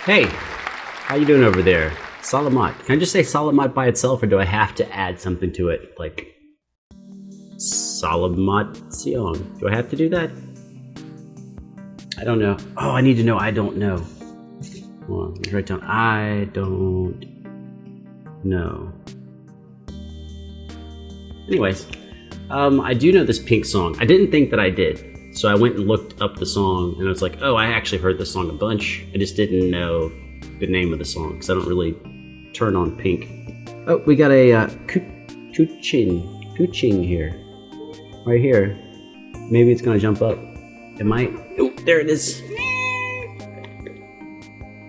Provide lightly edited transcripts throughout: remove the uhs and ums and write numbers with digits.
Hey, how you doing over there? Salamat. Can I just say Salamat by itself, or do I have to add something to it? Like, Salamatsion. Do I have to do that? I don't know. Oh, I need to know I don't know. Hold on, let me write down I don't know. Anyways, I do know this Pink song. I didn't think that I did. So I went and looked up the song, and I was like, oh, I actually heard this song a bunch. I just didn't know the name of the song, because I don't really turn on Pink. Oh, we got a Kuching here. Right here. Maybe it's gonna jump up. It might. Oh, there it is.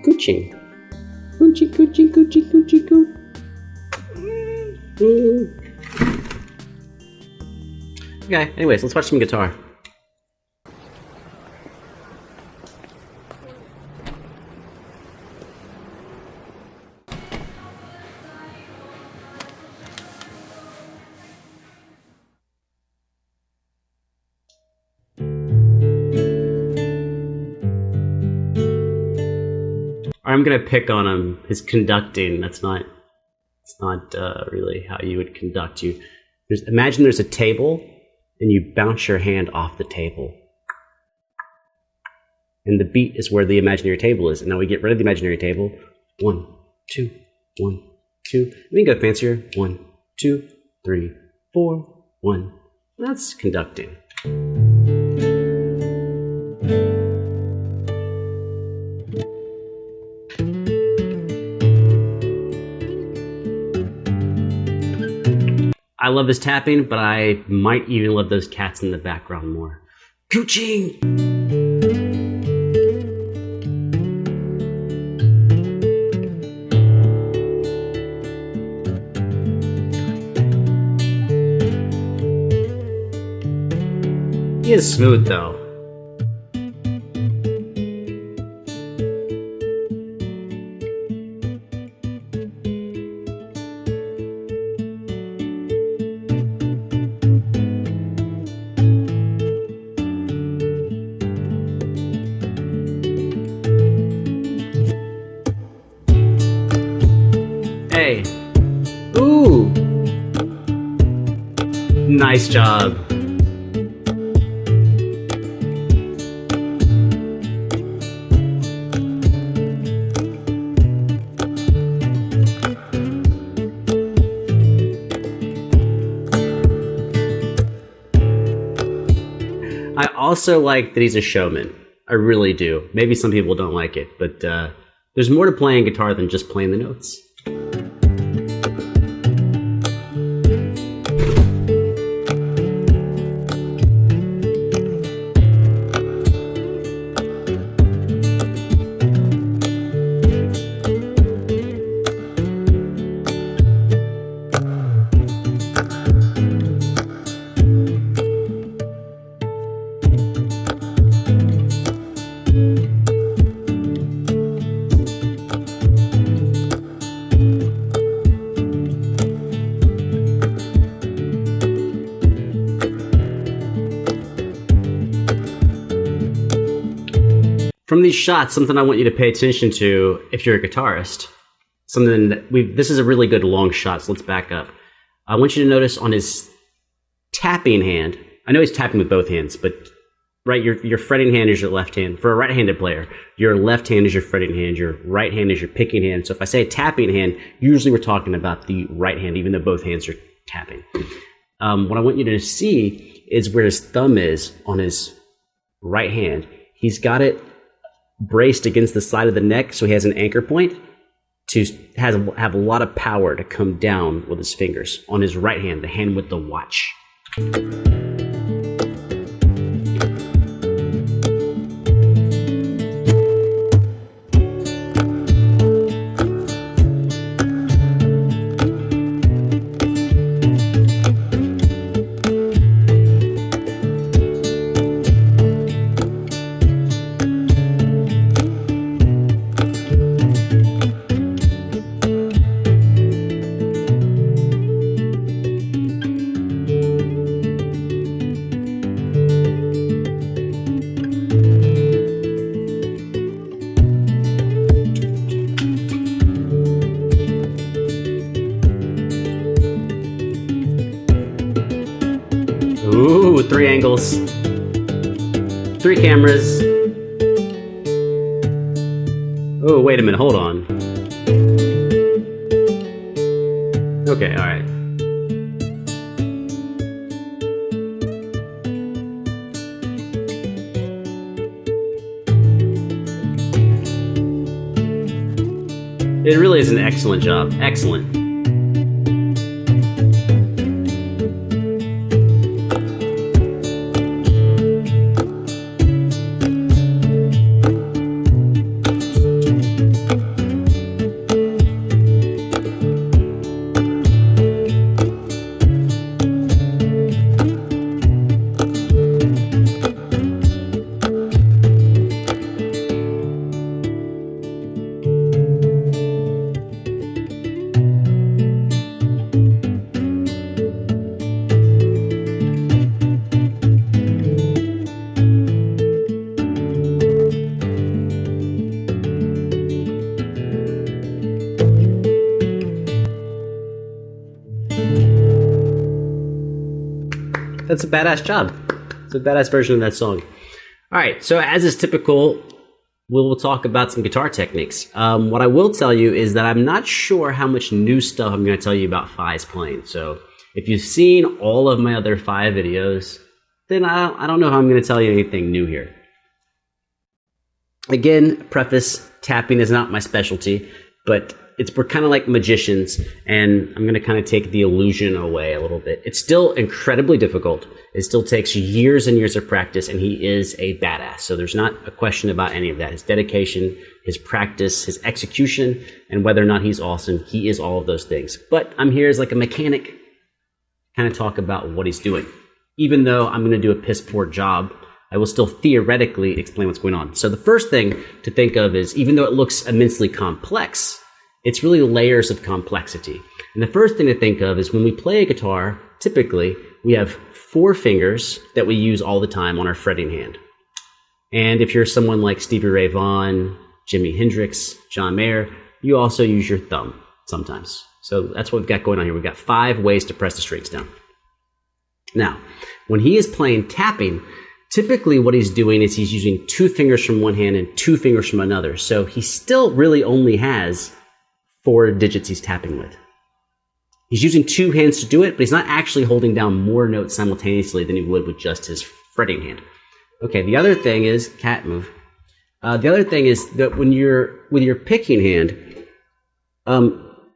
Kuching. Kuching, kuching, kuching, kuching, kuching. Okay, anyways, let's watch some guitar. I'm gonna pick on him. His conducting. It's not really how you would conduct. Imagine there's a table, and you bounce your hand off the table, and the beat is where the imaginary table is. And now we get rid of the imaginary table. 1, 2, 1, 2. We can go fancier. 1, 2, 3, 4, 1. That's conducting. I love this tapping, but I might even love those cats in the background more. Cooching! He is smooth though. Hey. Ooh. Nice job. I also like that he's a showman. I really do. Maybe some people don't like it, but there's more to playing guitar than just playing the notes. From these shots, something I want you to pay attention to if you're a guitarist, something that this is a really good long shot, so let's back up. I want you to notice on his tapping hand, I know he's tapping with both hands, but right, your fretting hand is your left hand. For a right-handed player, your left hand is your fretting hand, your right hand is your picking hand. So if I say tapping hand, usually we're talking about the right hand, even though both hands are tapping. What I want you to see is where his thumb is on his right hand. He's got it braced against the side of the neck, so he has an anchor point to have a lot of power to come down with his fingers on his right hand, the hand with the watch. with 3 angles, 3 cameras. Oh, wait a minute, hold on. Okay, alright. It really is an excellent job. Excellent. That's a badass job. It's a badass version of that song. All right, so as is typical, we'll talk about some guitar techniques. What I will tell you is that I'm not sure how much new stuff I'm going to tell you about Phi's playing. So if you've seen all of my other Phi videos, then I don't know how I'm going to tell you anything new here. Again, preface, tapping is not my specialty, but we're kind of like magicians, and I'm going to kind of take the illusion away a little bit. It's still incredibly difficult. It still takes years and years of practice, and he is a badass. So there's not a question about any of that. His dedication, his practice, his execution, and whether or not he's awesome, he is all of those things. But I'm here as like a mechanic, kind of talk about what he's doing. Even though I'm going to do a piss poor job, I will still theoretically explain what's going on. So the first thing to think of is, even though it looks immensely complex, it's really layers of complexity. And the first thing to think of is when we play a guitar, typically we have 4 fingers that we use all the time on our fretting hand. And if you're someone like Stevie Ray Vaughan, Jimi Hendrix, John Mayer, you also use your thumb sometimes. So that's what we've got going on here. We've got 5 ways to press the strings down. Now, when he is playing tapping, typically what he's doing is he's using 2 fingers from one hand and 2 fingers from another. So he still really only has 4 digits he's tapping with. He's using 2 hands to do it, but he's not actually holding down more notes simultaneously than he would with just his fretting hand. Okay, the other thing is, cat move. The other thing is that when you're with your picking hand,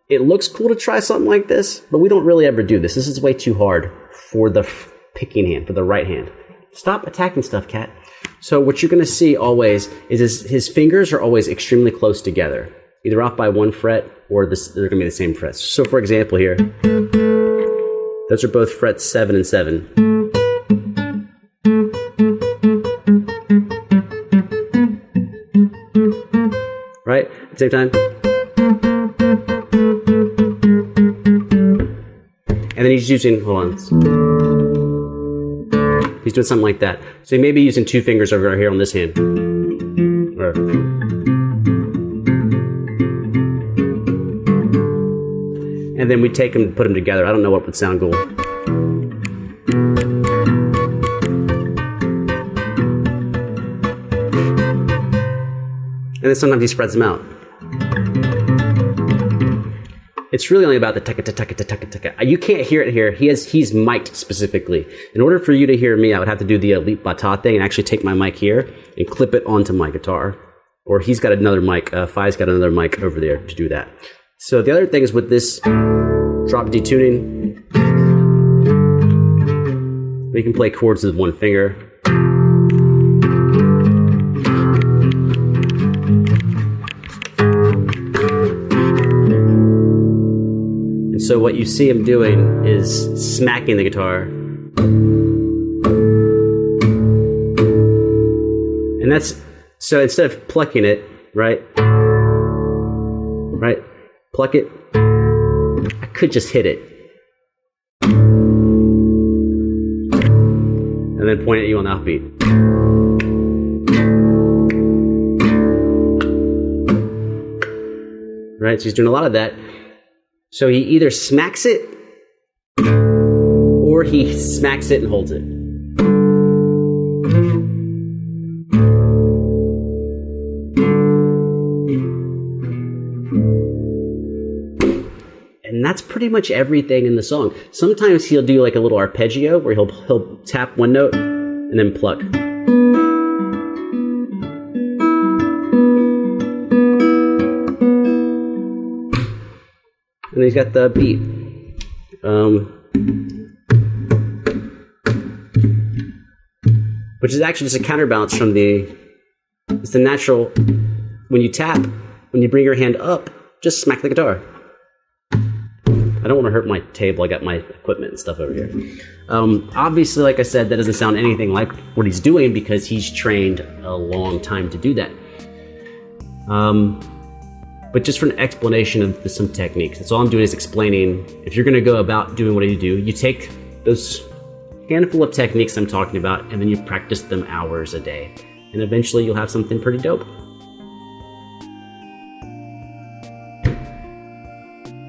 it looks cool to try something like this, but we don't really ever do this. This is way too hard for the picking hand, for the right hand. Stop attacking stuff, cat. So what you're going to see always is his fingers are always extremely close together, either off by 1 fret or they're going to be the same frets. So for example here, those are both frets 7 and 7. Right? At the same time. And then he's using, hold on. He's doing something like that. So he may be using 2 fingers over here on this hand. Or, and then we take them and put them together. I don't know what would sound cool. And then sometimes he spreads them out. It's really only about the taka-taka-taka-taka-taka. You can't hear it here. He's mic'd specifically. In order for you to hear me, I would have to do the elite bata thing and actually take my mic here and clip it onto my guitar. Or he's got another mic. Phi's got another mic over there to do that. So the other thing is with this drop D tuning, we can play chords with 1 finger. And so what you see him doing is smacking the guitar. And that's, so instead of plucking it, right? Pluck it. I could just hit it. And then point at you on the offbeat. Right, so he's doing a lot of that. So he either smacks it, or he smacks it and holds it. that's pretty much everything in the song. Sometimes he'll do like a little arpeggio where he'll tap one note and then pluck. And he's got the beat. Which is actually just a counterbalance from it's the natural, when you tap, when you bring your hand up, just smack the guitar. I don't want to hurt my table, I got my equipment and stuff over here. Obviously, like I said, that doesn't sound anything like what he's doing because he's trained a long time to do that. But just for an explanation of some techniques, that's all I'm doing is explaining, if you're going to go about doing what you do, you take those handful of techniques I'm talking about, and then you practice them hours a day. And eventually you'll have something pretty dope.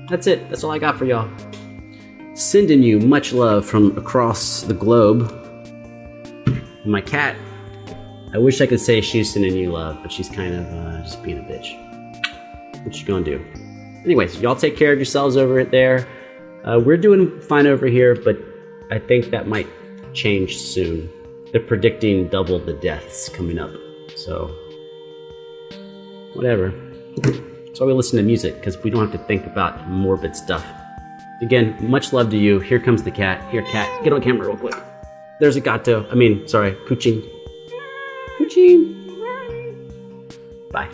That's it. That's all I got for y'all. Sending you much love from across the globe. My cat, I wish I could say she's sending you love, but she's kind of just being a bitch. What you gonna do? Anyways, y'all take care of yourselves over there. We're doing fine over here, but I think that might change soon. They're predicting double the deaths coming up. So, whatever. That's why we listen to music, because we don't have to think about morbid stuff. Again, much love to you. Here comes the cat. Here, cat, get on camera real quick. There's a gato. Puching. Puching. Bye.